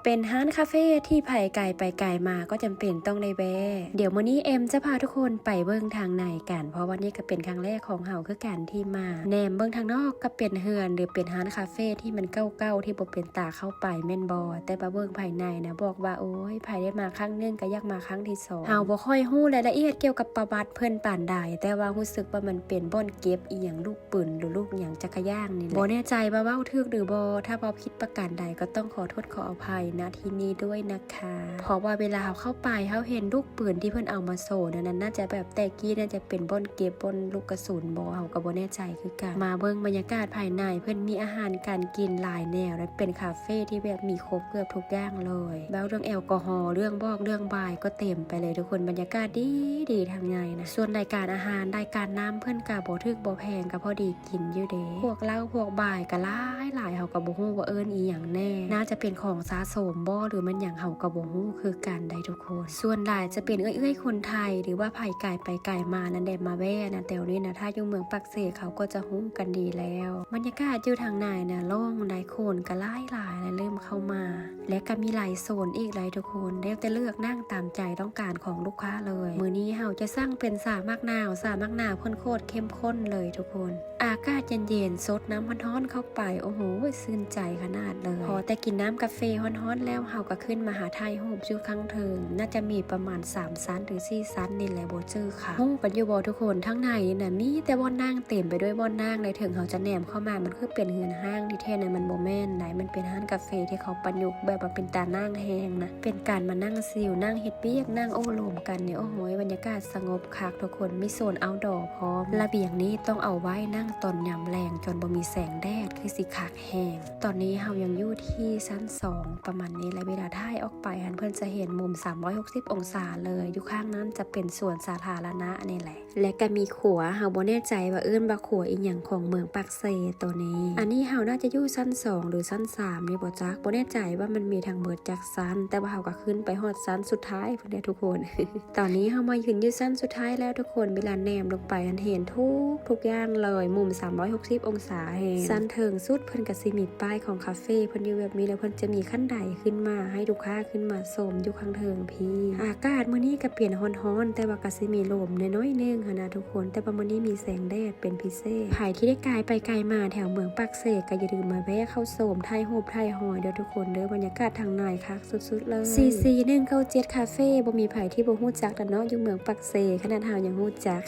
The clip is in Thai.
เป็นร้านคาเฟ่ที่ไผ่ไก่ไปไก่มาก็จำเป็นต้องได้แวะเดี๋ยวมื้อนี้เอ็มจะพาทุกคนไปเบิ่งทางในกันเพราะวันนี้ก็เป็นครั้งแรกของเฮาคือกันที่มาแนมเบิ่งทางนอกก็เป็นเฮือนหรือเป็นร้านคาเฟ่ที่มันเก่าๆที่บ่เป็นตาเข้าไปแม่นบ่แต่มาเบิ่งภายในนะบอกว่าโอ้ยไผได้มาครั้งนึงก็อยากมาครั้งที่2เฮาบ่ค่อยฮู้รายละเอียดเกี่ยวกับประวัติเพิ่นปานใดแต่ว่ารู้สึกว่ามันเป็นบ่อนเก็บอีหยังลูกปืนหรือลูกหยังจักรยานนี่แหละบ่แน่ใจว่าเว้าถูกหรือบ่ถ้าเว้าผิดประการใดก็ต้องขอโทษขออภัยณที่นี้ด้วยนะคะเพราะว่าเวลาเข้าไปเขาเห็นลูกปืนที่เพิ่นเอามาโซ่นั้นน่าจะแบบแต่กี้น่าจะเป็นบ่อนเก็บบ่อนลูกกระสุนบ่เฮาก็บ่แน่ใจคือกันมาเบิ่งบรรยากาศภายในเพิ่นมีอาหารการกินหลายแนวและเป็นคาเฟ่ที่แบบมีครบเกือบทุกอย่างเลยแล้วเรื่องแอลกอฮอล์เรื่องบอกเรื่องบายก็เต็มไปเลยทุกคนบรรยากาศดีทางไงนะส่วนรายการอาหารรายการน้ำเพิ่นก็บ่ถึกบ่แพงก็พอดีกินอยู่เด้พวกเหล้าพวกบายก็หลายเฮาก็บ่ฮู้ว่าเอิ้นอีหยังแน่น่าจะเป็นของสะสมบ่หรือมันหยังเฮาก็บ่ฮู้คือกันได้ทุกคนส่วนหลายจะเป็นเอื้อยคนไทยหรือว่าไผไก่ไปไก่มานั่นแหละมาแว่นะแต่นี้นะถ้าอยู่เมืองปักเสเขาก็จะฮู้กันดีแล้วบรรยากาศอยู่ทางในนะโล่งหลายคนก็หลายและเริ่มเข้ามาและก็มีหลายโซนอีกหลายทุกคนแล้วแต่เลือกนั่งตามใจต้องการของลูกค้าเลยมื้อนี้เฮาจะสร้างเป็นสามักนาวข้นโคตรเข้มข้นเลยทุกคนอากาศเย็นๆซดน้ำร้อนๆเข้าไปโอ้โหชื่นใจขนาดเลยพอแต่กินน้ำกาแฟร้อนๆแล้วเฮาก็ขึ้นมาหาไทยโฮมชื่อข้างเทิงน่าจะมีประมาณ3ชั้นหรือ4ชั้นนี่แหละบ่ชื่อค่ะโอ้ปัญญาบ่ทุกคนทั้งในน่ะมีแต่บ่อนนั่งเต็มไปด้วยบ่อนนั่งเลยถึงเฮาจะแนมเข้ามามันคือเป็นเฮือนห้างที่แท้นั้นมันบ่แม่นไหนมันเป็นร้านกาแฟที่เขาประยุกต์แบบว่าเป็นตานั่งแฮงนะเป็นการมานั่งซิลนั่งเฮ็ดเปียกนั่งโอ้โลมกันเนี่ยโอ้โหบรรยากาศสงบคักทุกคนมีโซนเอาท์ดอร์พร้อมระเบียงนี้ต้องเอาไว้นั่งตอนยามแรงจนบ่มีแสงแดดคือสิคักแฮงตอนนี้เฮายังอยู่ที่ชั้น2ประมาณนี้และเวลาถ่ายออกไปเพื่อนจะเห็นมุม360องศาเลยอยู่ข้างนั้นจะเป็นสวนสาธารณะนี่แหละและก็มีขัวเฮาบ่แน่ใจว่าเอิ้นว่าขัวอีหยังของเมืองปักเซตัวนี้อันนี้เฮาน่าจะอยู่ชั้น2หรือชั้น3นี่บ่จักบ่แน่ใจว่ามันมีทั้งหมดจักชั้นแต่ว่าเฮาก็ขึ้นไปฮอดชั้นสุดท้ายพุ่นเด้อทุกคน ตอนนี้เฮามายืนอยู่ชั้นสุดท้ายแล้วทุกคนเวลาแนมลงไปเห็นทุกอย่างเลยมุม360องศาแฮงชั้นเทิงสุดเพิ่นก็สิมีป้ายของคาเฟ่เพิ่นอยู่แบบนี้แล้วเพิ่นจะมีขั้นไดขึ้นมาให้ลูกค้าขึ้นมาชมอยู่ข้างเทิงพี่อากาศมื้อนี้ก็เปลี่ยนร้อนๆแต่ว่าก็สิมีลมน้อยๆนึงค่ะนะทุกคนแต่ว่ามื้อนี้มีแสงแดดเป็นพิเศษใครที่ได้กายไปไกลมาแถวเมืองปักเสก็อย่าลืมมาแวะเข้าชมไทยโฮมไทยหอยเด้อทุกคนเด้อบรรยากาศทางในคักสุดๆเลย44 197คาเฟ่บ่มีไผที่บ่ฮู้จักดอกเนาะอยู่เมืองปักเสขนาดเฮายังฮู้จัก